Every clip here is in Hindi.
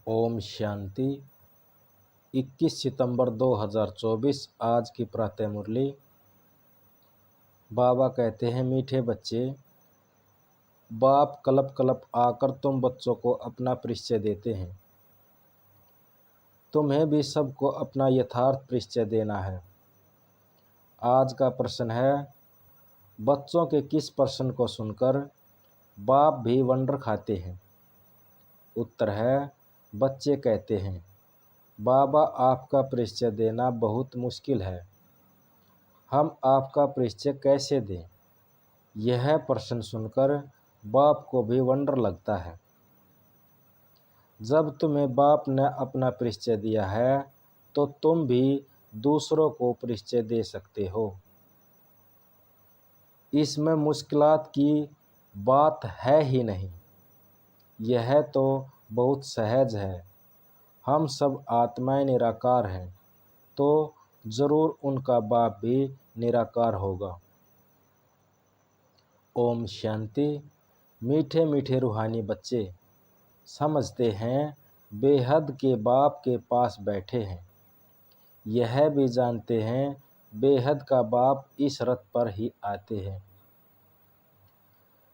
ओम शांति। 21 सितंबर 2024 आज की प्रातः मुरली। बाबा कहते हैं, मीठे बच्चे, बाप कलप कलप आकर तुम बच्चों को अपना परिचय देते हैं। तुम्हें भी सबको अपना यथार्थ परिचय देना है। आज का प्रश्न है, बच्चों के किस प्रश्न को सुनकर बाप भी वंडर खाते हैं? उत्तर है, बच्चे कहते हैं, बाबा आपका परिचय देना बहुत मुश्किल है, हम आपका परिचय कैसे दें? यह प्रश्न सुनकर बाप को भी वंडर लगता है। जब तुम्हें बाप ने अपना परिचय दिया है तो तुम भी दूसरों को परिचय दे सकते हो। इसमें मुश्किलात की बात है ही नहीं, यह तो बहुत सहज है। हम सब आत्माएं निराकार हैं, तो ज़रूर उनका बाप भी निराकार होगा। ओम शांति। मीठे मीठे रूहानी बच्चे समझते हैं, बेहद के बाप के पास बैठे हैं। यह भी जानते हैं, बेहद का बाप इस रथ पर ही आते हैं।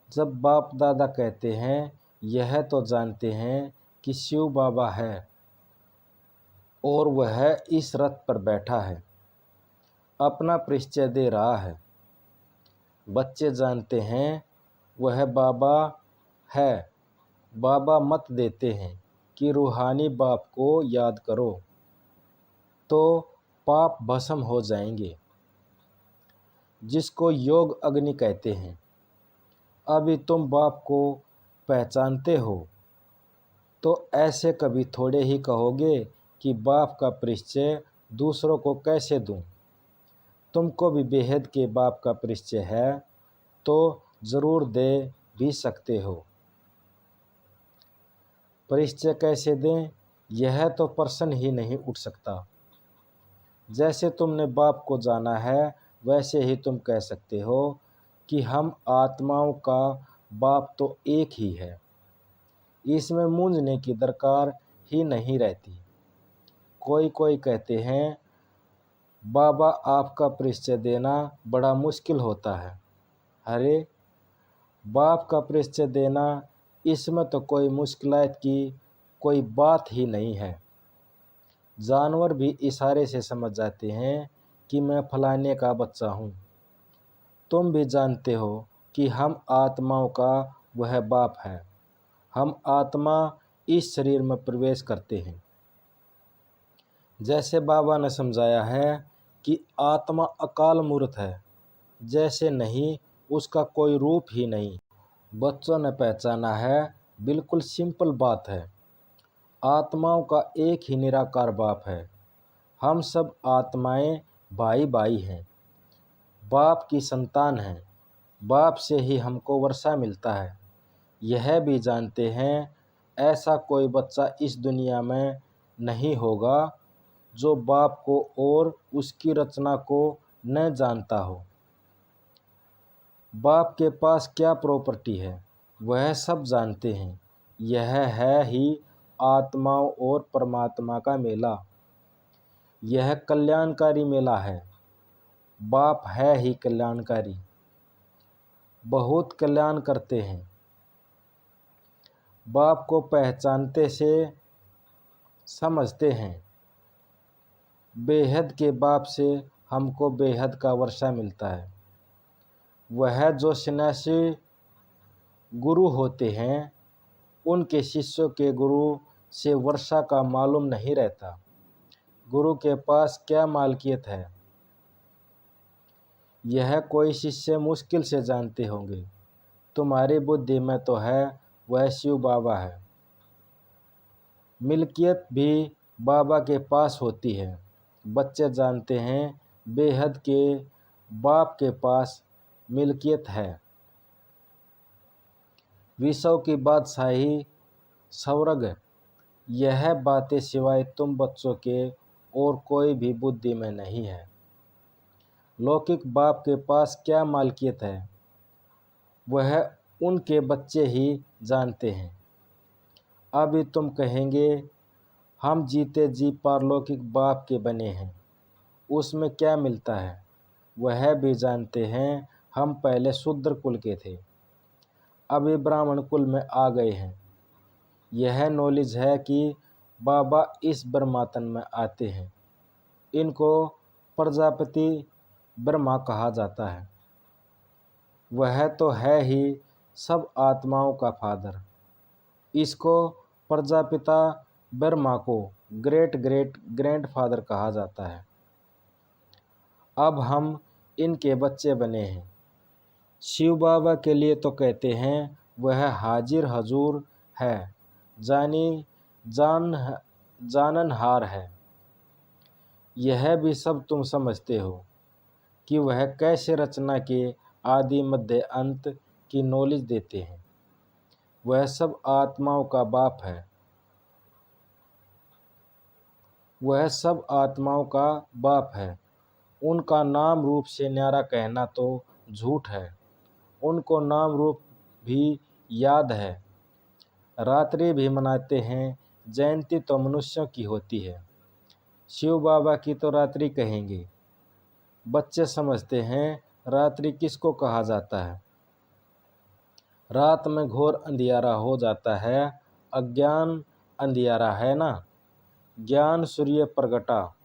जब बाप दादा कहते हैं, यह तो जानते हैं कि शिव बाबा है और वह इस रथ पर बैठा है, अपना परिचय दे रहा है। बच्चे जानते हैं वह बाबा है। बाबा मत देते हैं कि रूहानी बाप को याद करो तो पाप भस्म हो जाएंगे, जिसको योग अग्नि कहते हैं। अभी तुम बाप को पहचानते हो तो ऐसे कभी थोड़े ही कहोगे कि बाप का परिचय दूसरों को कैसे दूं? तुमको भी बेहद के बाप का परिचय है तो ज़रूर दे भी सकते हो। परिचय कैसे दें, यह तो प्रश्न ही नहीं उठ सकता। जैसे तुमने बाप को जाना है, वैसे ही तुम कह सकते हो कि हम आत्माओं का बाप तो एक ही है। इसमें मूंझने की दरकार ही नहीं रहती। कोई कहते हैं, बाबा आपका परिचय देना बड़ा मुश्किल होता है। अरे, बाप का परिचय देना, इसमें तो कोई मुश्किलात की कोई बात ही नहीं है। जानवर भी इशारे से समझ जाते हैं कि मैं फलाने का बच्चा हूँ। तुम भी जानते हो कि हम आत्माओं का वह बाप है। हम आत्मा इस शरीर में प्रवेश करते हैं। जैसे बाबा ने समझाया है कि आत्मा अकाल मूर्त है, जैसे नहीं उसका कोई रूप ही नहीं। बच्चों ने पहचाना है, बिल्कुल सिंपल बात है। आत्माओं का एक ही निराकार बाप है। हम सब आत्माएं भाई भाई हैं, बाप की संतान हैं। बाप से ही हमको वर्षा मिलता है। यह भी जानते हैं, ऐसा कोई बच्चा इस दुनिया में नहीं होगा जो बाप को और उसकी रचना को न जानता हो। बाप के पास क्या प्रॉपर्टी है, वह सब जानते हैं। यह है ही आत्माओं और परमात्मा का मेला। यह कल्याणकारी मेला है। बाप है ही कल्याणकारी, बहुत कल्याण करते हैं। बाप को पहचानते से समझते हैं, बेहद के बाप से हमको बेहद का वर्षा मिलता है। वह जो सन्यासी गुरु होते हैं, उनके शिष्यों के गुरु से वर्षा का मालूम नहीं रहता। गुरु के पास क्या मालकियत है, यह कोई शिष्य मुश्किल से जानते होंगे। तुम्हारी बुद्धि में तो है, वह शिव बाबा है। मिल्कियत भी बाबा के पास होती है। बच्चे जानते हैं, बेहद के बाप के पास मिल्कियत है। विश्व की बादशाही स्वर्ग, यह बातें सिवाय तुम बच्चों के और कोई भी बुद्धि में नहीं है। लौकिक बाप के पास क्या मालकियत है, वह उनके बच्चे ही जानते हैं। अभी तुम कहेंगे हम जीते जी पारलौकिक बाप के बने हैं। उसमें क्या मिलता है वह भी जानते हैं। हम पहले शूद्र कुल के थे, अब ये ब्राह्मण कुल में आ गए हैं। यह नॉलेज है कि बाबा इस ब्रह्मातन में आते हैं। इनको प्रजापति ब्रह्मा कहा जाता है। वह तो है ही सब आत्माओं का फादर। इसको प्रजापिता ब्रह्मा को ग्रेट ग्रेट ग्रैंडफादर कहा जाता है। अब हम इनके बच्चे बने हैं। शिव बाबा के लिए तो कहते हैं वह हाजिर हजूर है, जाननहार है। यह भी सब तुम समझते हो कि वह कैसे रचना के आदि मध्य अंत की नॉलेज देते हैं। वह सब आत्माओं का बाप है। वह सब आत्माओं का बाप है। उनका नाम रूप से न्यारा कहना तो झूठ है। उनको नाम रूप भी याद है। रात्रि भी मनाते हैं। जयंती तो मनुष्यों की होती है। शिव बाबा की तो रात्रि कहेंगे। बच्चे समझते हैं रात्रि किसको कहा जाता है। रात में घोर अंधियारा हो जाता है। अज्ञान अंधियारा है ना। ज्ञान सूर्य प्रगटा,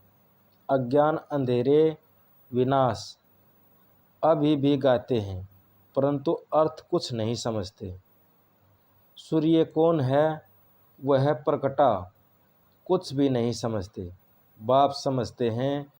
अज्ञान अंधेरे विनाश। अभी भी गाते हैं परंतु अर्थ कुछ नहीं समझते। सूर्य कौन है वह प्रकटा, कुछ भी नहीं समझते। बाप समझते हैं